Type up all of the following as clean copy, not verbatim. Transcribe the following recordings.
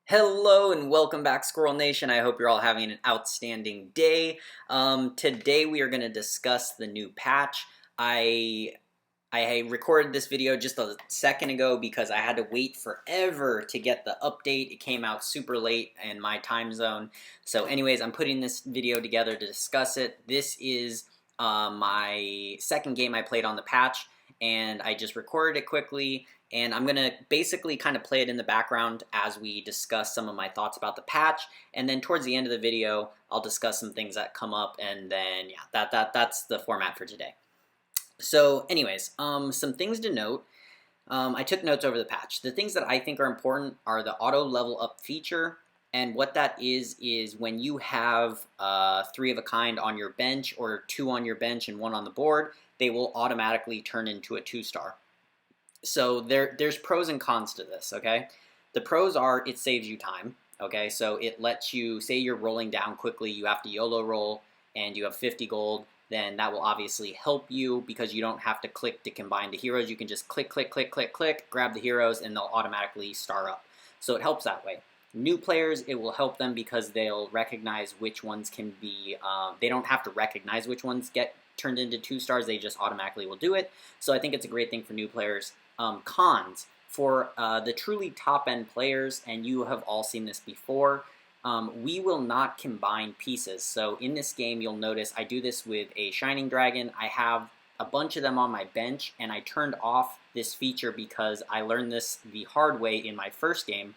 Hello and welcome back, Squirrel Nation. I hope you're all having an outstanding day. Today we are going to discuss the new patch. I recorded this video just a second ago because I had to wait forever to get the update. It came out super late in my time zone. So anyways, I'm putting this video together to discuss it. This is my second game I played on the patch, and I just recorded it quickly. And I'm going to basically kind of play it in the background as we discuss some of my thoughts about the patch. And then towards the end of the video, I'll discuss some things that come up. And then, yeah, that's the format for today. So anyways, some things to note. I took notes over the patch. The things that I think are important are the auto level up feature. And what that is when you have 3 of a kind on your bench or 2 on your bench and 1 on the board, they will automatically turn into a 2-star. So there's pros and cons to this, okay? The pros are it saves you time, okay? So it lets you, say you're rolling down quickly, you have to YOLO roll, and you have 50 gold, then that will obviously help you because you don't have to click to combine the heroes. You can just click, click, click, click, click, grab the heroes, and they'll automatically star up. So it helps that way. New players, it will help them because they'll recognize which ones can be, they don't have to recognize which ones get turned into 2-stars, they just automatically will do it. So I think it's a great thing for new players. Cons for the truly top-end players, and you have all seen this before, we will not combine pieces. So in this game, you'll notice I do this with a Shining Dragon. I have a bunch of them on my bench, and I turned off this feature because I learned this the hard way in my first game.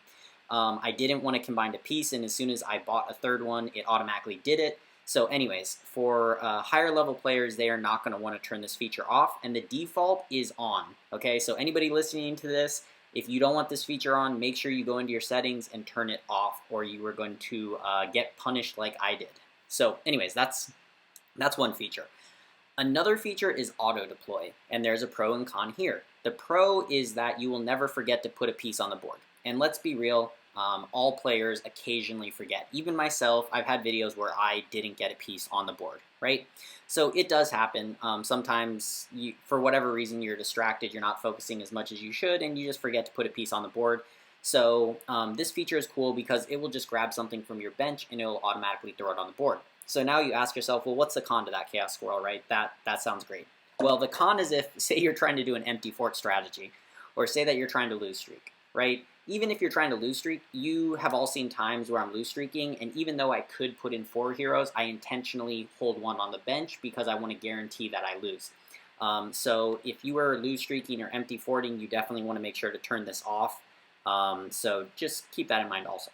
I didn't want to combine a piece, and as soon as I bought a third one, it automatically did it. So anyways, for higher level players, they are not going to want to turn this feature off, and the default is on, okay? So anybody listening to this, if you don't want this feature on, make sure you go into your settings and turn it off, or you are going to get punished like I did. So anyways, that's one feature. Another feature is auto deploy, and there's a pro and con here. The pro is that you will never forget to put a piece on the board, and let's be real, all players occasionally forget. Even myself, I've had videos where I didn't get a piece on the board, right? So it does happen. Sometimes, for whatever reason, you're distracted, you're not focusing as much as you should, and you just forget to put a piece on the board. So this feature is cool because it will just grab something from your bench and it'll automatically throw it on the board. So now you ask yourself, well, what's the con to that, Chaos Squirrel, right? That sounds great. Well, the con is if, say you're trying to do an empty fort strategy, or say that you're trying to lose streak, right? Even if you're trying to lose streak, you have all seen times where I'm lose streaking, and even though I could put in 4 heroes, I intentionally hold 1 on the bench because I want to guarantee that I lose. So if you are lose streaking or empty forting, you definitely want to make sure to turn this off. So just keep that in mind also.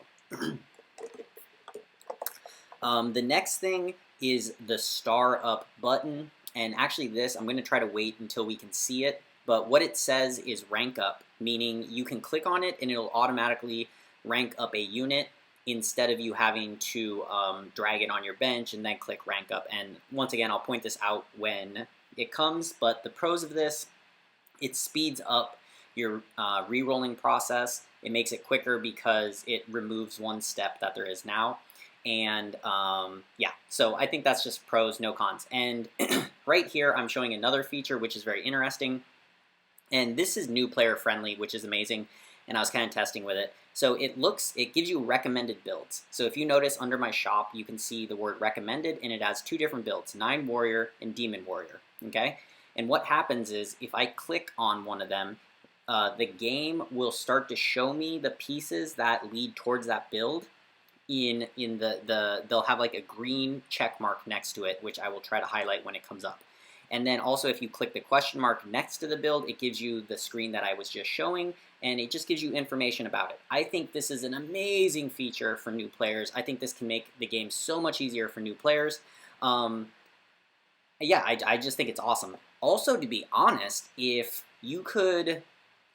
The next thing is the star up button, and actually this, I'm going to try to wait until we can see it. But what it says is rank up, meaning you can click on it and it'll automatically rank up a unit instead of you having to drag it on your bench and then click rank up. And once again, I'll point this out when it comes, but the pros of this, it speeds up your re-rolling process. It makes it quicker because it removes 1 step that there is now. And yeah, so I think that's just pros, no cons. And right here, I'm showing another feature which is very interesting. And this is new player friendly, which is amazing, and I was kind of testing with it. So it gives you recommended builds. So if you notice under my shop, you can see the word recommended, and it has 2 different builds, 9 Warrior and Demon Warrior, okay? And what happens is, if I click on one of them, the game will start to show me the pieces that lead towards that build. They'll have like a green check mark next to it, which I will try to highlight when it comes up. And then also if you click the question mark next to the build, it gives you the screen that I was just showing, and it just gives you information about it. I think this is an amazing feature for new players. I think this can make the game so much easier for new players. Yeah, I just think it's awesome. Also, to be honest, if you could,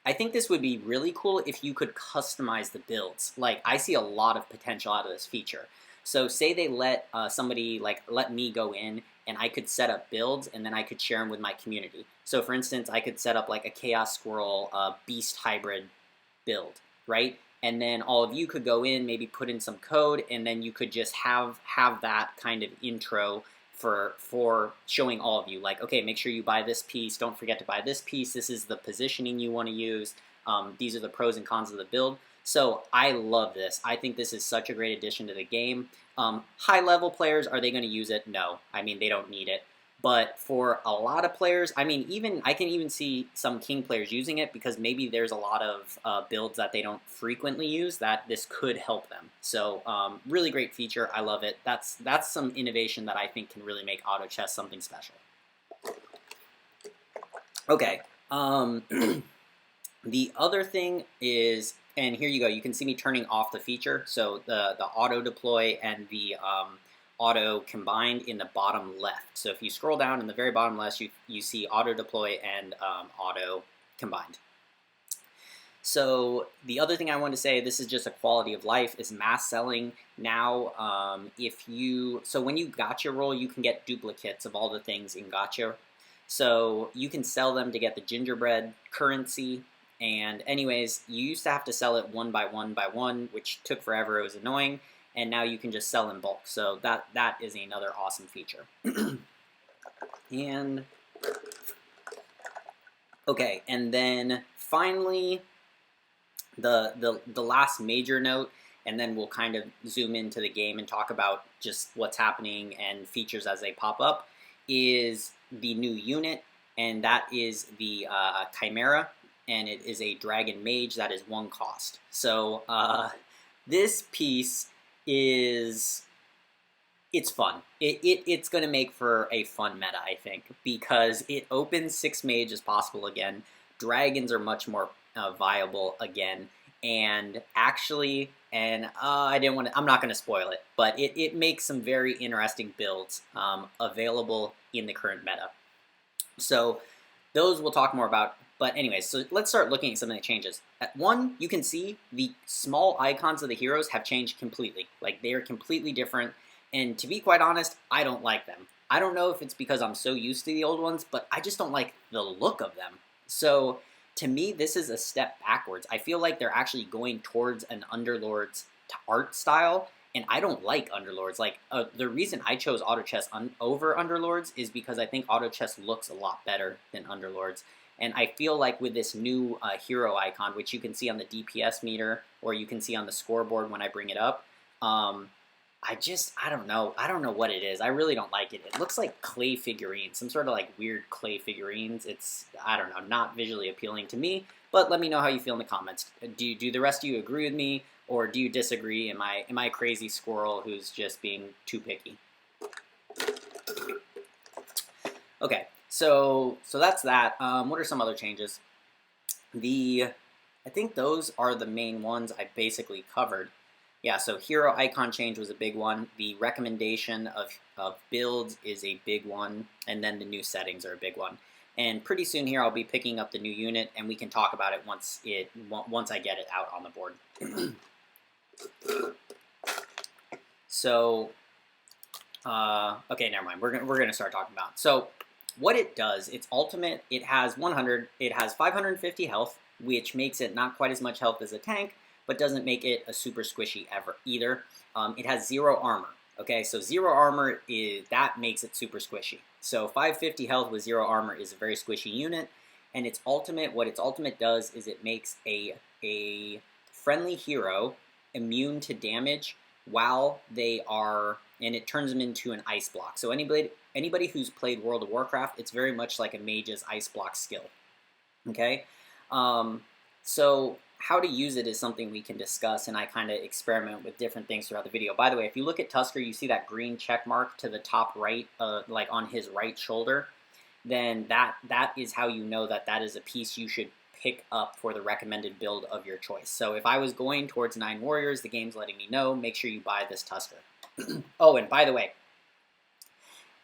I think this would be really cool if you could customize the builds. Like, I see a lot of potential out of this feature. So say they let somebody, like, let me go in and I could set up builds and then I could share them with my community. So for instance, I could set up like a Chaos Squirrel Beast Hybrid build, right? And then all of you could go in, maybe put in some code, and then you could just have that kind of intro for showing all of you, like, okay, make sure you buy this piece, don't forget to buy this piece, this is the positioning you want to use, these are the pros and cons of the build. So I love this. I think this is such a great addition to the game. High level players, are they going to use it? No. I mean, they don't need it. But for a lot of players, I mean, I can even see some king players using it because maybe there's a lot of builds that they don't frequently use that this could help them. So really great feature. I love it. That's some innovation that I think can really make auto chess something special. Okay. The other thing is, and here you go, you can see me turning off the feature. So the auto deploy and the auto combined in the bottom left. So if you scroll down in the very bottom left, you see auto deploy and auto combined. So the other thing I want to say, this is just a quality of life, is mass selling now. So when you gacha roll, you can get duplicates of all the things in gacha. So you can sell them to get the gingerbread currency. And anyways, you used to have to sell it one by one, which took forever. It was annoying. And now you can just sell in bulk. So that is another awesome feature. And okay, and then finally, the last major note, and then we'll kind of zoom into the game and talk about just what's happening and features as they pop up, is the new unit, and that is the Chimera, and it is a Dragon Mage that is 1 cost. So this piece it's fun. It's going to make for a fun meta, I think, because it opens 6 mage as possible again. Dragons are much more viable again, and actually, and I'm not going to spoil it, but it makes some very interesting builds available in the current meta. So those we'll talk more about. But anyways, so let's start looking at some of the changes. At 1, you can see the small icons of the heroes have changed completely. Like, they are completely different. And to be quite honest, I don't like them. I don't know if it's because I'm so used to the old ones, but I just don't like the look of them. So to me, this is a step backwards. I feel like they're actually going towards an Underlords art style, and I don't like Underlords. Like, the reason I chose Auto Chess over Underlords is because I think Auto Chess looks a lot better than Underlords. And I feel like with this new hero icon, which you can see on the DPS meter, or you can see on the scoreboard when I bring it up, I don't know. I don't know what it is. I really don't like it. It looks like clay figurines, some sort of like weird clay figurines. It's, I don't know, not visually appealing to me, but let me know how you feel in the comments. Do the rest of you agree with me, or do you disagree? Am I a crazy squirrel who's just being too picky? Okay. So that's that. What are some other changes? I think those are the main ones I basically covered. Yeah, so hero icon change was a big one. The recommendation of builds is a big one, and then the new settings are a big one. And pretty soon here I'll be picking up the new unit, and we can talk about it once I get it out on the board. So, okay, never mind. We're gonna start talking about it. So what it does, its ultimate, it has 550 health, which makes it not quite as much health as a tank, but doesn't make it a super squishy either. It has 0 armor. Okay, so 0 armor that makes it super squishy. So 550 health with 0 armor is a very squishy unit, and its ultimate, what its ultimate does is it makes a friendly hero immune to damage while they are, and it turns them into an ice block. So anybody who's played World of Warcraft, it's very much like a mage's ice block skill. Okay, so how to use it is something we can discuss, and I kind of experiment with different things throughout the video. By the way, if you look at Tusker, you see that green check mark to the top right, like on his right shoulder, then that is how you know that is a piece you should pick up for the recommended build of your choice. So if I was going towards 9 warriors, the game's letting me know, make sure you buy this Tusker. Oh, and by the way,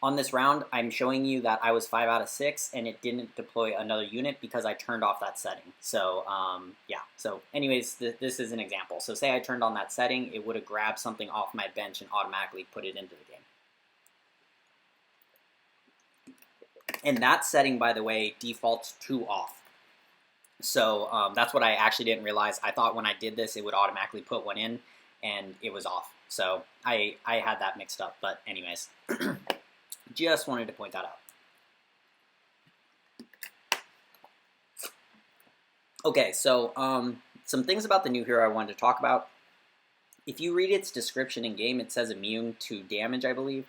on this round, I'm showing you that I was 5 out of 6, and it didn't deploy another unit because I turned off that setting. So, yeah. So, anyways, this is an example. So, say I turned on that setting, it would have grabbed something off my bench and automatically put it into the game. And that setting, by the way, defaults to off. So, that's what I actually didn't realize. I thought when I did this, it would automatically put one in, and it was off. So, I had that mixed up. But, anyways. Just wanted to point that out. Okay, so Some things about the new hero I wanted to talk about. If you read its description in game, it says immune to damage, I believe.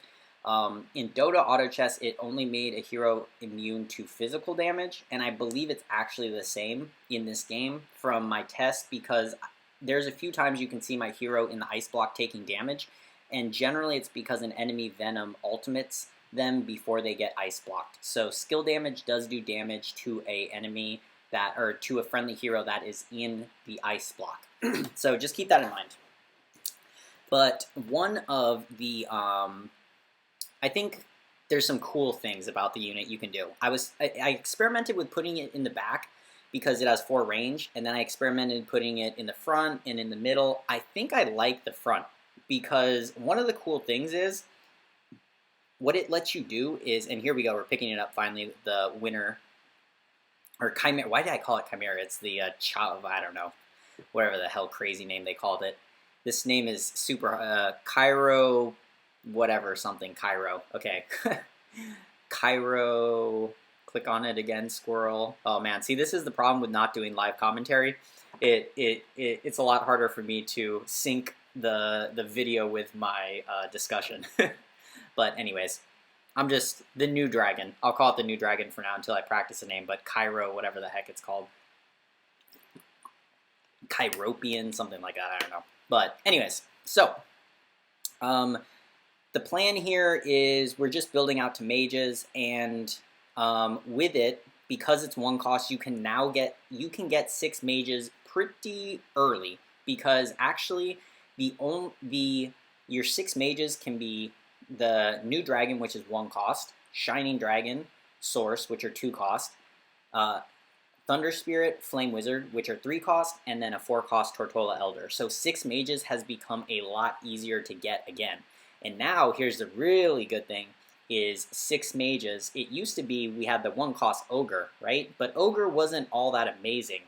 In Dota Auto Chess, it only made a hero immune to physical damage, and I believe it's actually the same in this game from my test, because there's a few times you can see my hero in the ice block taking damage, and generally it's because an enemy Venom ultimates them before they get ice blocked. So skill damage does do damage to a enemy that, or to a friendly hero that is in the ice block. So just keep that in mind. But one of the, I think there's some cool things about the unit you can do. I experimented with putting it in the back because it has 4 range, and then I experimented putting it in the front and in the middle. I think I like the front because one of the cool things is what it lets you do is, and here we go, we're picking it up finally, the Winter, or Chimera, why did I call it Chimera? It's the I don't know, whatever the hell crazy name they called it. This name is super, Cairo, whatever, something, Cairo. Okay. Cairo, click on it again, Squirrel. Oh man, see, this is the problem with not doing live commentary. It's a lot harder for me to sync the video with my discussion. But anyways, I'm just the new dragon. I'll call it the new dragon for now until I practice a name, but Cairo, whatever the heck it's called. Chiropian, something like that, I don't know. But anyways, so the plan here is we're just building out to mages, and with it, because it's 1 cost, you can get 6 mages pretty early, because actually your 6 mages can be the new dragon, which is 1 cost, shining dragon, source, which are 2 cost, Thunder Spirit, Flame Wizard, which are 3 cost, and then a 4 cost Tortola Elder. So 6 mages has become a lot easier to get again. And now, here's the really good thing, is 6 mages. It used to be we had the 1 cost Ogre, right? But Ogre wasn't all that amazing.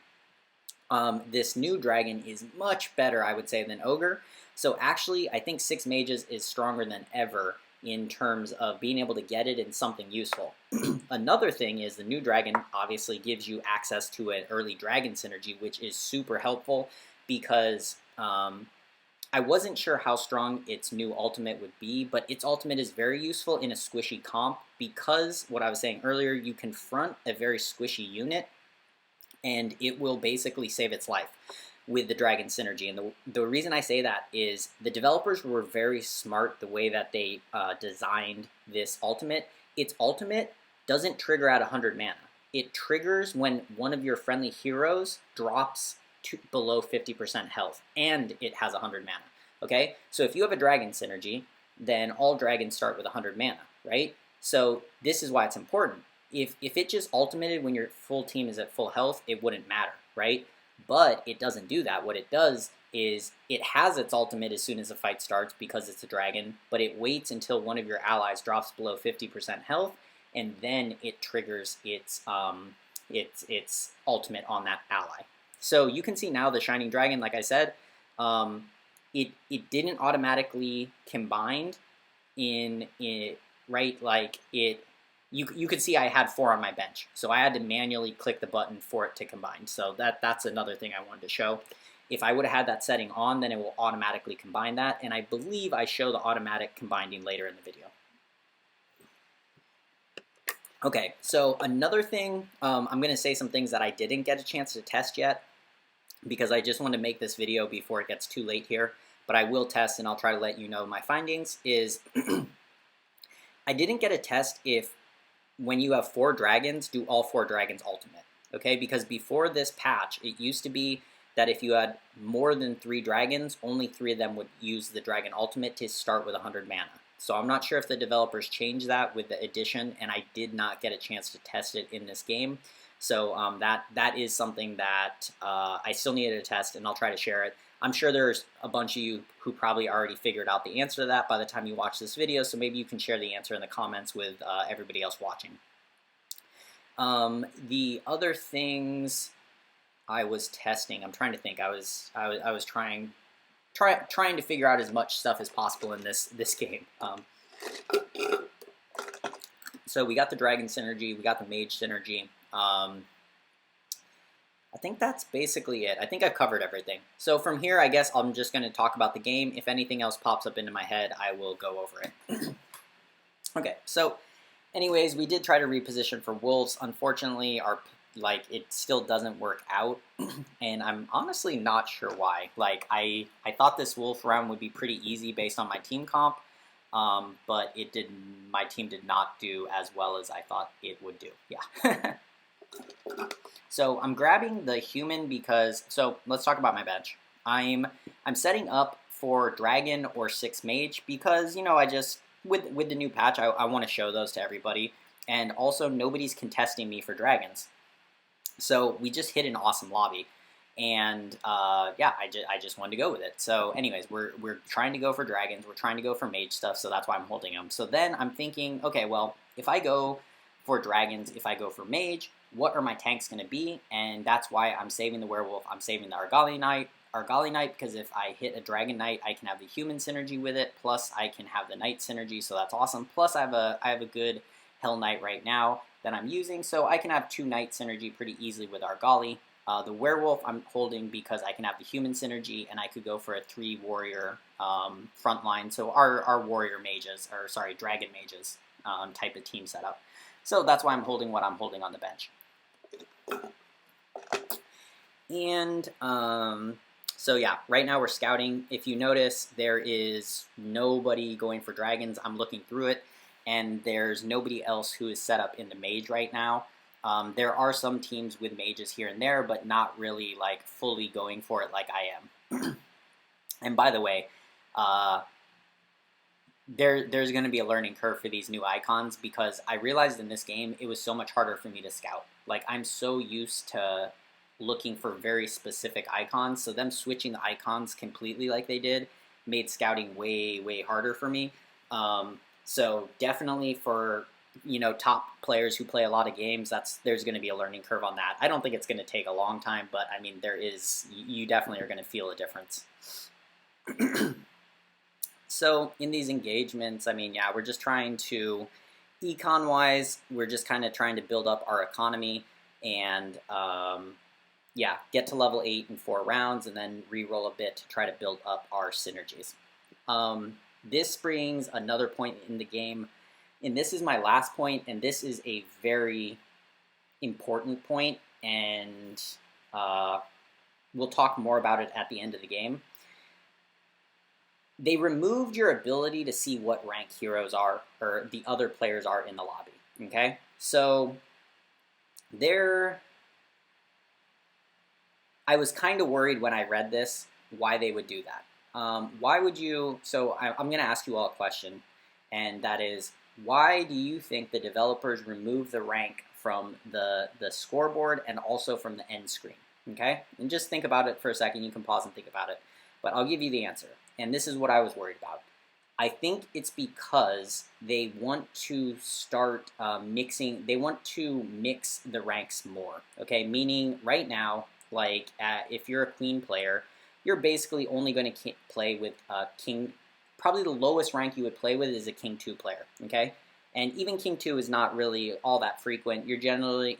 This new dragon is much better, I would say, than Ogre. So actually, I think 6 mages is stronger than ever in terms of being able to get it in something useful. Another thing is the new dragon obviously gives you access to an early dragon synergy, which is super helpful because I wasn't sure how strong its new ultimate would be, but its ultimate is very useful in a squishy comp because, what I was saying earlier, you confront a very squishy unit and it will basically save its life with the dragon synergy. And the reason I say that is the developers were very smart the way that they designed this ultimate. Its ultimate doesn't trigger at 100 mana. It triggers when one of your friendly heroes drops to below 50% health, and it has 100 mana, okay? So if you have a dragon synergy, then all dragons start with 100 mana, right? So this is why it's important. If it just ultimated when your full team is at full health, it wouldn't matter, right? But it doesn't do that. What it does is it has its ultimate as soon as the fight starts because it's a dragon, but it waits until one of your allies drops below 50% health, and then it triggers its ultimate on that ally. So you can see now the Shining Dragon, like I said, it didn't automatically combine in it, right? Like you could see I had 4 on my bench, so I had to manually click the button for it to combine. So that's another thing I wanted to show. If I would have had that setting on, then it will automatically combine that, and I believe I show the automatic combining later in the video. Okay, so another thing, I'm going to say some things that I didn't get a chance to test yet, because I just want to make this video before it gets too late here, but I will test and I'll try to let you know my findings, is I didn't get a test if when you have 4 dragons, do all 4 dragons ultimate, okay? Because before this patch, it used to be that if you had more than 3 dragons, only 3 of them would use the dragon ultimate to start with 100 mana. So I'm not sure if the developers changed that with the addition, and I did not get a chance to test it in this game. So that is something that I still needed to test, and I'll try to share it. I'm sure there's a bunch of you who probably already figured out the answer to that by the time you watch this video, so maybe you can share the answer in the comments with everybody else watching. The other things I was testing, I'm trying to think. I was trying to figure out as much stuff as possible in this game. So we got the dragon synergy, we got the mage synergy. I think that's basically it. I think I've covered everything. So from here, I guess I'm just going to talk about the game. If anything else pops up into my head, I will go over it. Okay, so anyways, we did try to reposition for wolves. Unfortunately, it still doesn't work out, and I'm honestly not sure why. Like I thought this wolf round would be pretty easy based on my team comp, but it did. My team did not do as well as I thought it would do. Yeah. So I'm grabbing the human because, so let's talk about my bench. I'm setting up for dragon or 6 mage because, you know, I just, with the new patch, I want to show those to everybody. And also nobody's contesting me for dragons. So we just hit an awesome lobby. And yeah, I just wanted to go with it. So anyways, we're trying to go for dragons. We're trying to go for mage stuff. So that's why I'm holding them. So then I'm thinking, okay, well, if I go for dragons, if I go for mage, what are my tanks going to be? And that's why I'm saving the werewolf. I'm saving the Argali Knight, because if I hit a dragon knight, I can have the human synergy with it. Plus, I can have the knight synergy, so that's awesome. Plus, I have a good hell knight right now that I'm using, so I can have 2 knight synergy pretty easily with Argali. The werewolf I'm holding because I can have the human synergy, and I could go for a 3 warrior frontline. So our warrior mages, or sorry, dragon mages type of team setup. So that's why I'm holding what I'm holding on the bench. And so yeah, right now we're scouting. If you notice, there is nobody going for dragons. I'm looking through it, and there's nobody else who is set up in the mage right now. There are some teams with mages here and there, but not really like fully going for it like I am. And by the way, there's going to be a learning curve for these new icons because I realized in this game it was so much harder for me to scout. Like, I'm so used to looking for very specific icons, so them switching the icons completely like they did made scouting way, way harder for me. So definitely for, you know, top players who play a lot of games, there's going to be a learning curve on that. I don't think it's going to take a long time, but I mean, you definitely are going to feel a difference. So in these engagements, I mean, yeah, we're just trying to, econ-wise, we're just kind of trying to build up our economy and, yeah, get to level 8 in 4 rounds and then re-roll a bit to try to build up our synergies. This brings another point in the game, and this is my last point, and this is a very important point, and we'll talk more about it at the end of the game. They removed your ability to see what rank heroes are, or the other players are in the lobby, okay? So, I was kind of worried when I read this why they would do that. Why would you, so I'm going to ask you all a question, and that is, why do you think the developers remove the rank from the scoreboard and also from the end screen, okay? And just think about it for a second. You can pause and think about it, but I'll give you the answer. And this is what I was worried about. I think it's because they want to start they want to mix the ranks more, okay? Meaning right now, like if you're a queen player, you're basically only going to play with king. Probably the lowest rank you would play with is a king 2 player, okay? And even king 2 is not really all that frequent. You're generally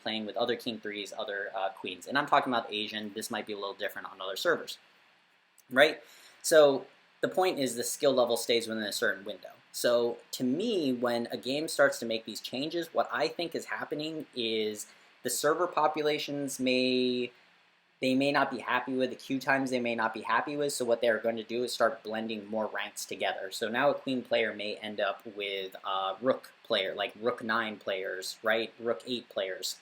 playing with other king 3s, other queens. And I'm talking about Asian. This might be a little different on other servers, right? So the point is the skill level stays within a certain window. So to me, when a game starts to make these changes, what I think is happening is the server populations may not be happy with, the queue times they may not be happy with, so what they're going to do is start blending more ranks together. So now a queen player may end up with a rook player, like rook 9 players, right? Rook 8 players.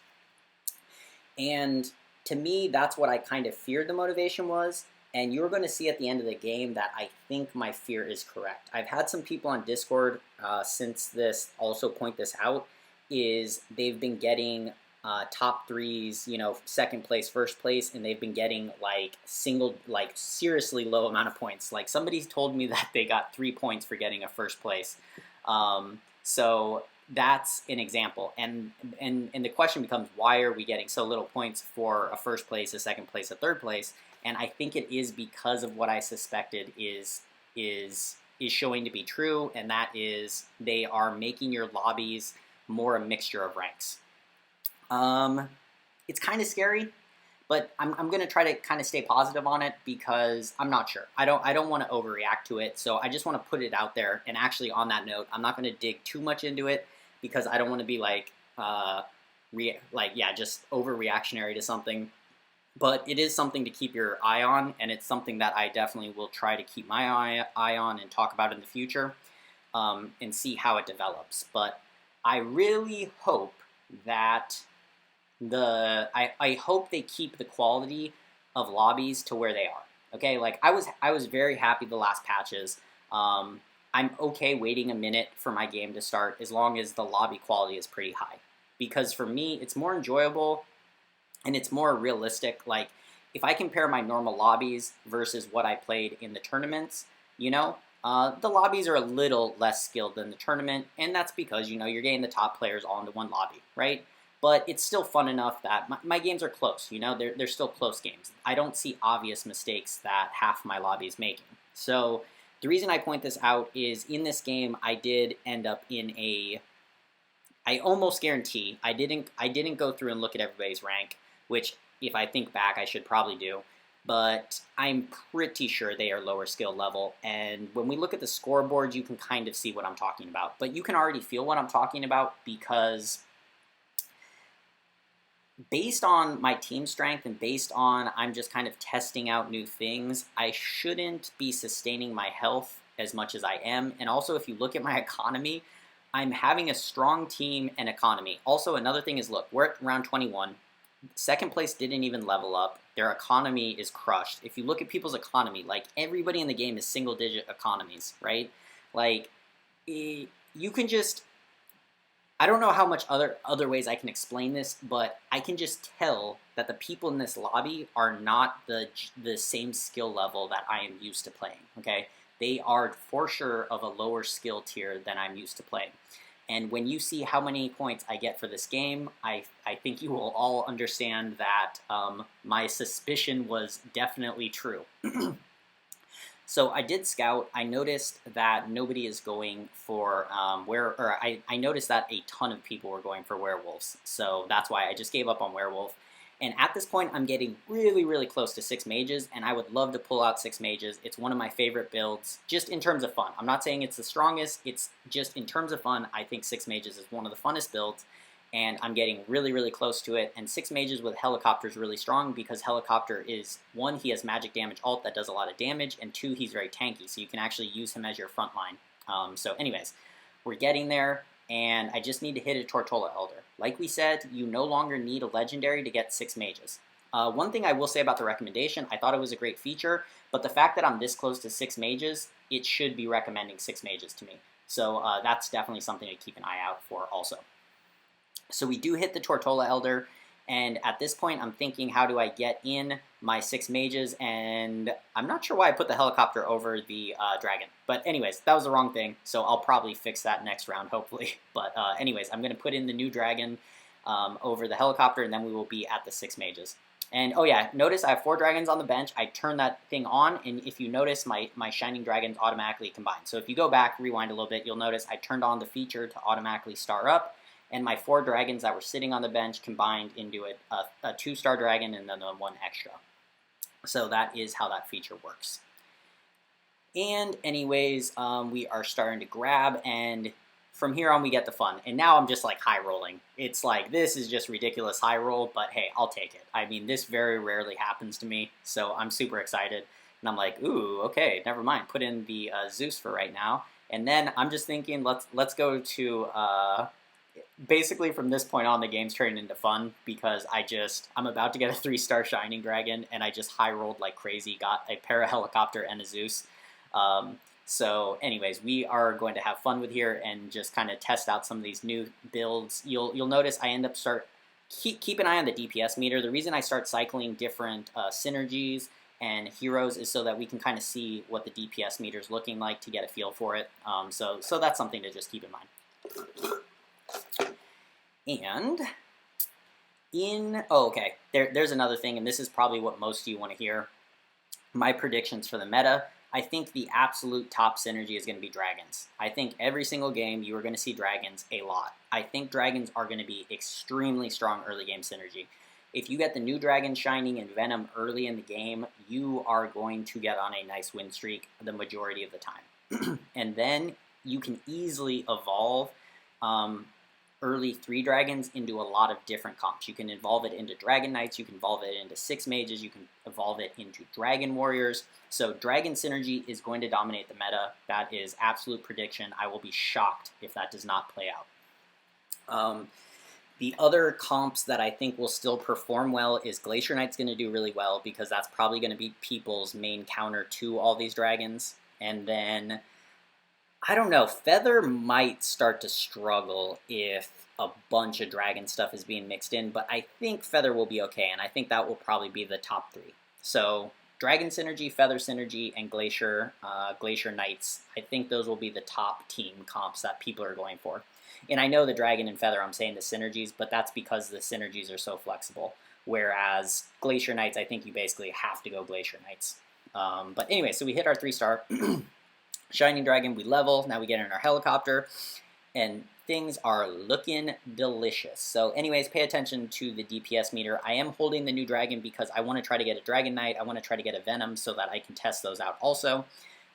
And to me, that's what I kind of feared the motivation was. And you're going to see at the end of the game that I think my fear is correct. I've had some people on Discord since this also point this out, is they've been getting top 3s, you know, 2nd place, 1st place, and they've been getting like seriously low amount of points. Like somebody's told me that they got 3 points for getting a 1st place. So that's an example. And the question becomes, why are we getting so little points for a 1st place, a 2nd place, a 3rd place? And I think it is because of what I suspected is showing to be true, and that is they are making your lobbies more a mixture of ranks. It's kind of scary But I'm going to try to kind of stay positive on it because I'm not sure. I don't want to overreact to it. So I just want to put it out there. And actually, on that note, I'm not going to dig too much into it because I don't want to be like, just overreactionary to something. But it is something to keep your eye on, and it's something that I definitely will try to keep my eye on and talk about in the future, and see how it develops. But I really hope that I hope they keep the quality of lobbies to where they are. Okay, like I was very happy the last patches. I'm okay waiting a minute for my game to start as long as the lobby quality is pretty high, because for me it's more enjoyable and it's more realistic. Like, if I compare my normal lobbies versus what I played in the tournaments, the lobbies are a little less skilled than the tournament, and that's because, you're getting the top players all into one lobby, right? But it's still fun enough that my games are close, they're still close games. I don't see obvious mistakes that half my lobby is making. So the reason I point this out is in this game, I did end up in I almost guarantee I didn't go through and look at everybody's rank, which if I think back, I should probably do. But I'm pretty sure they are lower skill level. And when we look at the scoreboard, you can kind of see what I'm talking about. But you can already feel what I'm talking about because based on my team strength and based on I'm just kind of testing out new things, I shouldn't be sustaining my health as much as I am. And also, if you look at my economy, I'm having a strong team and economy. Also, another thing is, look, we're at round 21. Second place didn't even level up. Their economy is crushed. If you look at people's economy, like, everybody in the game is single-digit economies, right? Like, you can just... I don't know how much other ways I can explain this, but I can just tell that the people in this lobby are not the same skill level that I am used to playing, okay? They are for sure of a lower skill tier than I'm used to playing. And when you see how many points I get for this game, I think you will all understand that my suspicion was definitely true. So I did scout. I noticed that nobody is going for I noticed that a ton of people were going for werewolves. So that's why I just gave up on werewolf. And at this point, I'm getting really, really close to 6 mages, and I would love to pull out 6 mages. It's one of my favorite builds, just in terms of fun. I'm not saying it's the strongest. It's just in terms of fun, I think 6 mages is one of the funnest builds, and I'm getting really, really close to it. And 6 mages with helicopter is really strong because helicopter is, 1, he has magic damage ult that does a lot of damage, and 2, he's very tanky, so you can actually use him as your front line. So anyways, we're getting there. And I just need to hit a Tortola Elder. Like we said, you no longer need a legendary to get 6 mages. One thing I will say about the recommendation, I thought it was a great feature, but the fact that I'm this close to 6 mages, it should be recommending 6 mages to me. So that's definitely something to keep an eye out for also. So we do hit the Tortola Elder, and at this point I'm thinking, how do I get in my 6 mages? And I'm not sure why I put the helicopter over the dragon. But anyways, that was the wrong thing, so I'll probably fix that next round, hopefully. But anyways, I'm going to put in the new dragon over the helicopter, and then we will be at the 6 mages. And oh yeah, notice I have 4 dragons on the bench. I turn that thing on, and if you notice, my shining dragons automatically combine. So if you go back, rewind a little bit, you'll notice I turned on the feature to automatically star up, and my 4 dragons that were sitting on the bench combined into a 2-star dragon and then 1 extra. So that is how that feature works. And anyways, we are starting to grab, and from here on we get the fun. And now I'm just like high rolling. It's like, this is just ridiculous high roll, but hey, I'll take it. I mean, this very rarely happens to me, so I'm super excited. And I'm like, ooh, okay, never mind. Put in the Zeus for right now. And then I'm just thinking, let's go to... basically from this point on, the game's turning into fun because I'm about to get a 3-star Shining Dragon, and I just high rolled like crazy, got a Para-Helicopter and a Zeus. So anyways, we are going to have fun with here and just kind of test out some of these new builds. You'll notice I end up keep an eye on the DPS meter. The reason I start cycling different synergies and heroes is so that we can kind of see what the DPS meter is looking like to get a feel for it. So that's something to just keep in mind. And okay, there's another thing, and this is probably what most of you want to hear. My predictions for the meta. I think the absolute top synergy is going to be dragons. I think every single game you are going to see dragons a lot. I think dragons are going to be extremely strong early game synergy. If you get the new dragon shining and venom early in the game, you are going to get on a nice win streak the majority of the time. And then you can easily evolve early 3 dragons into a lot of different comps. You can evolve it into dragon knights, you can evolve it into 6 mages, you can evolve it into dragon warriors. So dragon synergy is going to dominate the meta. That is absolute prediction. I will be shocked if that does not play out. The other comps that I think will still perform well is Glacier Knight's going to do really well because that's probably going to be people's main counter to all these dragons. And then, I don't know, Feather might start to struggle if a bunch of dragon stuff is being mixed in, but I think Feather will be okay, and I think that will probably be the top 3. So, Dragon Synergy, Feather Synergy, and Glacier Knights, I think those will be the top team comps that people are going for. And I know the Dragon and Feather, I'm saying the synergies, but that's because the synergies are so flexible. Whereas Glacier Knights, I think you basically have to go Glacier Knights. But anyway, so we hit our 3-star. Shining Dragon, we level. Now we get in our helicopter. And things are looking delicious. So anyways, pay attention to the DPS meter. I am holding the new dragon because I want to try to get a Dragon Knight. I want to try to get a Venom so that I can test those out also.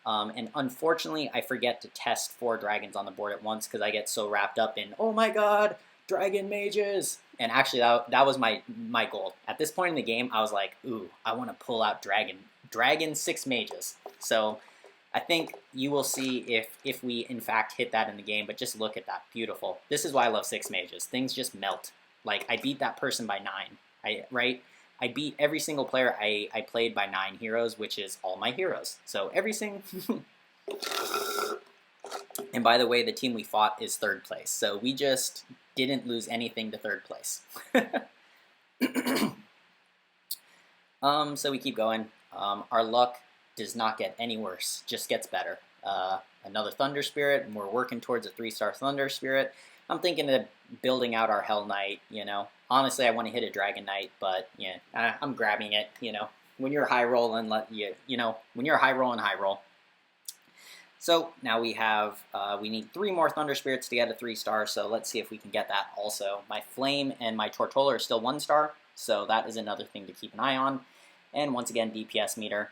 And unfortunately, I forget to test 4 dragons on the board at once because I get so wrapped up in, oh my god, dragon mages. And actually, that was my goal. At this point in the game, I was like, ooh, I want to pull out dragon 6 mages. So I think you will see if we, in fact, hit that in the game. But just look at that. Beautiful. This is why I love 6 mages. Things just melt. Like, I beat that person by 9, right? I beat every single player I played by 9 heroes, which is all my heroes. So every single... And by the way, the team we fought is 3rd place. So we just didn't lose anything to 3rd place. So we keep going. Our luck does not get any worse, just gets better. Another Thunder Spirit, and we're working towards a 3-star Thunder Spirit. I'm thinking of building out our Hell Knight, you know. Honestly, I want to hit a Dragon Knight, but yeah, I'm grabbing it, you know. When you're high rolling, when you're high roll. So now we have, we need 3 more Thunder Spirits to get a 3-star, so let's see if we can get that also. My Flame and my Tortola are still 1-star, so that is another thing to keep an eye on. And once again, DPS meter,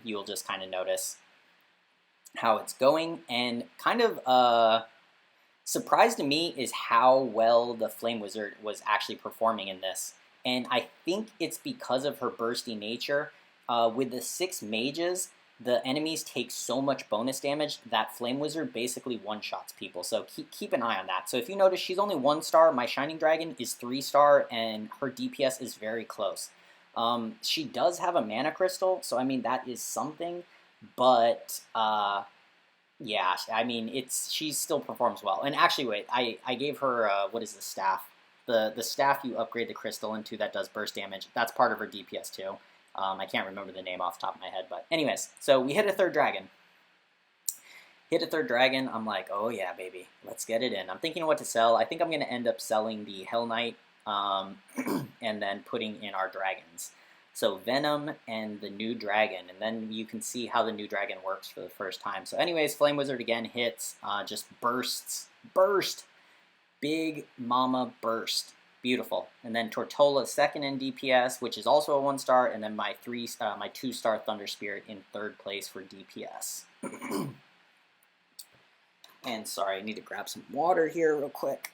you'll just kind of notice how it's going, and kind of surprise to me is how well the Flame Wizard was actually performing in this. And I think it's because of her bursty nature. With the 6 mages, the enemies take so much bonus damage that Flame Wizard basically one-shots people. So keep an eye on that. So if you notice, she's only 1-star. My Shining Dragon is 3-star, and her DPS is very close. She does have a mana crystal, so I mean, that is something. But... yeah, I mean, she still performs well. And actually, wait, I gave her, what is the staff? The staff you upgrade the crystal into that does burst damage. That's part of her DPS too. I can't remember the name off the top of my head, but anyways, so we hit a 3rd dragon. Hit a 3rd dragon, I'm like, oh yeah, baby, let's get it in. I'm thinking of what to sell. I think I'm going to end up selling the Hell Knight, and then putting in our dragons. So Venom and the new dragon, and then you can see how the new dragon works for the first time. So anyways, Flame Wizard again hits, just burst, big mama burst, beautiful. And then Tortola 2nd in DPS, which is also a 1-star, and then my 2-star Thunder Spirit in 3rd place for DPS. And sorry, I need to grab some water here real quick.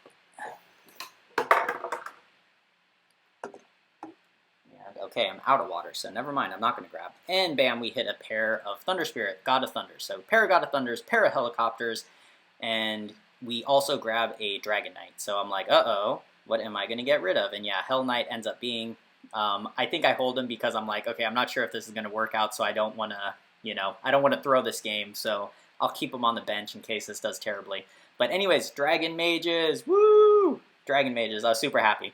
Okay, I'm out of water, so never mind, I'm not going to grab. And bam, we hit a pair of Thunder Spirit, God of Thunders. So pair of God of Thunders, pair of Helicopters, and we also grab a Dragon Knight. So I'm like, uh-oh, what am I going to get rid of? And yeah, Hell Knight ends up being, I think I hold him because I'm like, okay, I'm not sure if this is going to work out, so I don't want to, you know, I don't want to throw this game, so I'll keep him on the bench in case this does terribly. But anyways, Dragon Mages, woo! Dragon Mages, I was super happy.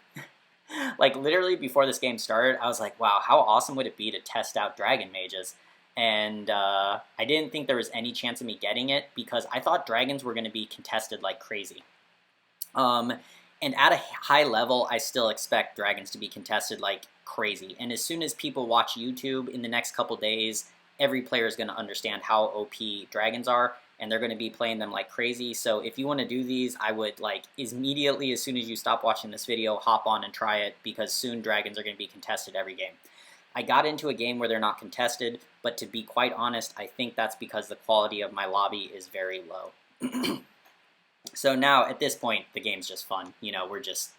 Like, literally, before this game started, I was like, wow, how awesome would it be to test out Dragon Mages? And I didn't think there was any chance of me getting it because I thought dragons were going to be contested like crazy. And at a high level, I still expect dragons to be contested like crazy. And as soon as people watch YouTube in the next couple days, every player is going to understand how OP dragons are. and they're going to be playing them like crazy. So if you want to do these, I would like immediately, as soon as you stop watching this video, hop on and try it, because soon dragons are going to be contested every game. I got into a game where they're not contested, but to be quite honest, I think that's because the quality of my lobby is very low. So now at this point, the game's just fun. You know, we're just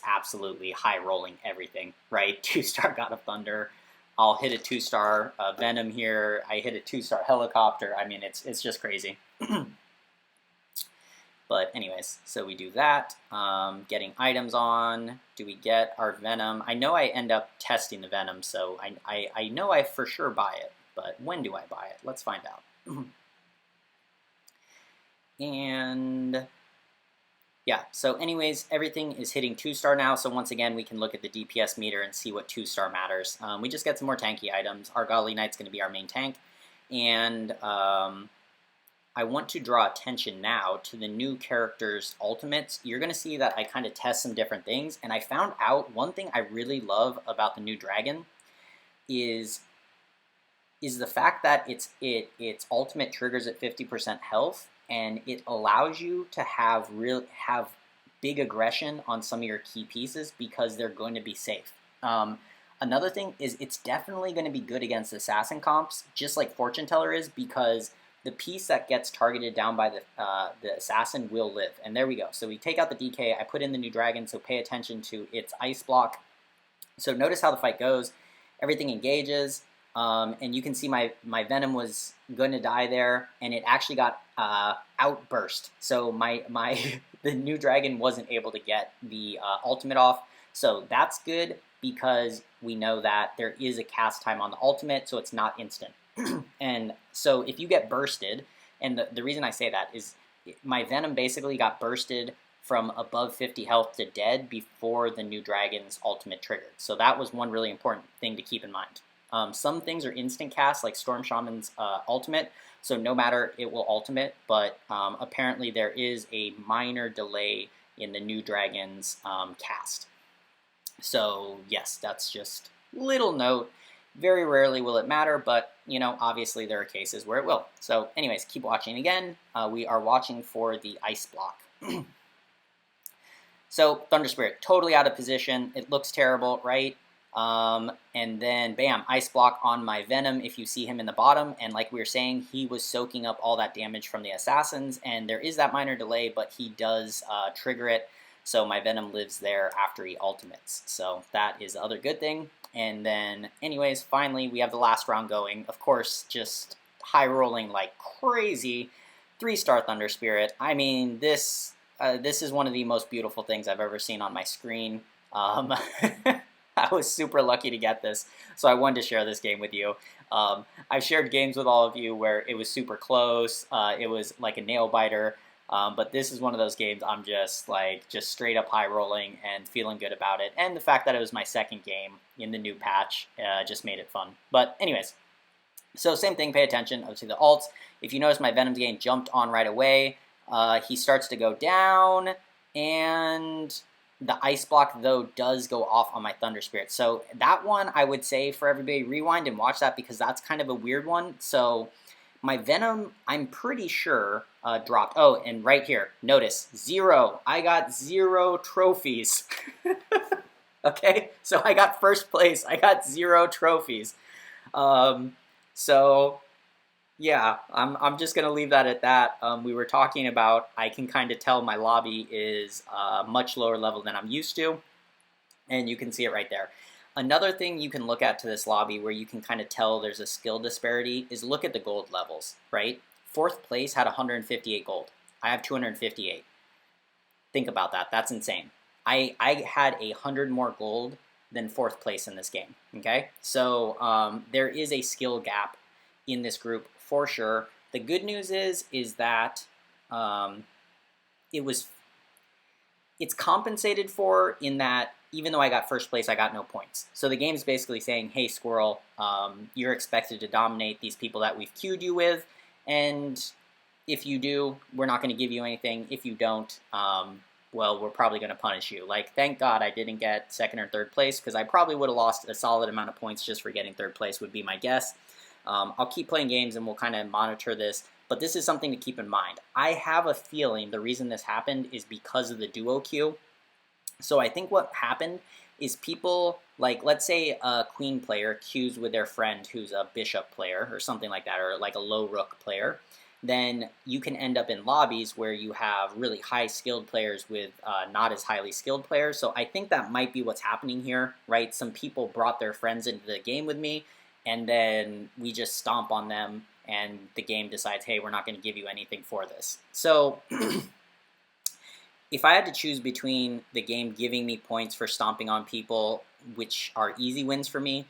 absolutely high rolling everything, right? 2-star God of Thunder. I'll hit a 2-star Venom here. I hit a 2-star Helicopter. I mean, it's just crazy. But anyways, so we do that. Getting items on. Do we get our Venom? I know I end up testing the Venom, so I know I for sure buy it. But when do I buy it? Let's find out. And yeah, so anyways, everything is hitting 2-star now. So once again, we can look at the DPS meter and see what 2-star matters. We just get some more tanky items. Our Godly Knight's going to be our main tank. And I want to draw attention now to the new characters' ultimates. You're going to see that I kind of test some different things. And I found out one thing I really love about the new dragon is the fact that its ultimate triggers at 50% health. And it allows you to have big aggression on some of your key pieces because they're going to be safe. Another thing is it's definitely going to be good against assassin comps, just like Fortune Teller is, because the piece that gets targeted down by the assassin will live. And there we go. So we take out the DK. I put in the new dragon, so pay attention to its ice block. So notice how the fight goes. Everything engages. And you can see my Venom was going to die there, and it actually got outburst. So the new dragon wasn't able to get the ultimate off. So that's good because we know that there is a cast time on the ultimate, so it's not instant. And so if you get bursted, and the reason I say that is my Venom basically got bursted from above 50 health to dead before the new dragon's ultimate triggered. So that was one really important thing to keep in mind. Some things are instant cast, like Storm Shaman's ultimate, so no matter, it will ultimate, but apparently there is a minor delay in the new dragon's cast. So yes, that's just little note. Very rarely will it matter, but you know, obviously there are cases where it will. So anyways, keep watching again. We are watching for the ice block. So Thunder Spirit, totally out of position. It looks terrible, right? And then bam, ice block on my Venom if you see him in the bottom, and like we were saying, he was soaking up all that damage from the assassins, and there is that minor delay, but he does trigger it, so my Venom lives there after he ultimates, so that is the other good thing. And then anyways, finally we have the last round going. Of course, just high rolling like crazy. 3-star Thunder Spirit. I mean, this is one of the most beautiful things I've ever seen on my screen. I was super lucky to get this, so I wanted to share this game with you. I've shared games with all of you where it was super close, it was like a nail biter, but this is one of those games I'm just straight up high rolling and feeling good about it. And the fact that it was my second game in the new patch just made it fun. But anyways, so same thing, pay attention to the ults. If you notice, my Venom's game jumped on right away. He starts to go down, and the ice block, though, does go off on my Thunder Spirit. So that one, I would say for everybody, rewind and watch that because that's kind of a weird one. So my Venom, I'm pretty sure, dropped. Oh, and right here, notice, 0. I got 0 trophies. Okay, so I got first place. I got 0 trophies. So yeah, I'm just going to leave that at that. We were talking about, I can kind of tell my lobby is much lower level than I'm used to, and you can see it right there. Another thing you can look at to this lobby where you can kind of tell there's a skill disparity is look at the gold levels, right? 4th place had 158 gold. I have 258. Think about that. That's insane. I had 100 more gold than 4th place in this game, okay? So there is a skill gap in this group for sure. The good news is that it's compensated for in that even though I got first place, I got no points. So the game's basically saying, hey, Squirrel, you're expected to dominate these people that we've queued you with, and if you do, we're not going to give you anything. If you don't, well, we're probably going to punish you. Like, thank God I didn't get 2nd or 3rd place, because I probably would have lost a solid amount of points just for getting 3rd place would be my guess. I'll keep playing games and we'll kind of monitor this, but this is something to keep in mind. I have a feeling the reason this happened is because of the duo queue. So I think what happened is people, like, let's say a queen player queues with their friend who's a bishop player or something like that, or like a low rook player, then you can end up in lobbies where you have really high skilled players with not as highly skilled players. So I think that might be what's happening here, right? Some people brought their friends into the game with me, and then we just stomp on them, and the game decides, hey, we're not going to give you anything for this. So if I had to choose between the game giving me points for stomping on people, which are easy wins for me,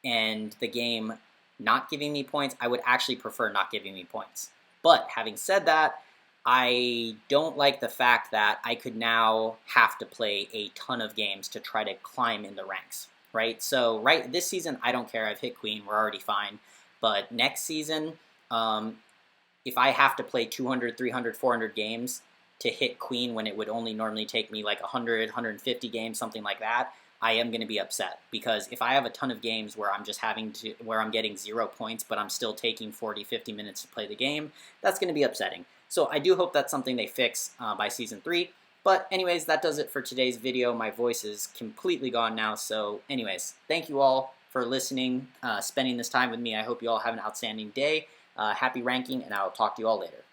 and the game not giving me points, I would actually prefer not giving me points. But having said that, I don't like the fact that I could now have to play a ton of games to try to climb in the ranks, right? So this season, I don't care. I've hit queen. We're already fine. But next season, if I have to play 200, 300, 400 games to hit queen when it would only normally take me like 100, 150 games, something like that, I am going to be upset, because if I have a ton of games where I'm just where I'm getting 0 points, but I'm still taking 40, 50 minutes to play the game, that's going to be upsetting. So I do hope that's something they fix by Season 3. But anyways, that does it for today's video. My voice is completely gone now. So anyways, thank you all for listening, spending this time with me. I hope you all have an outstanding day. Happy ranking, and I'll talk to you all later.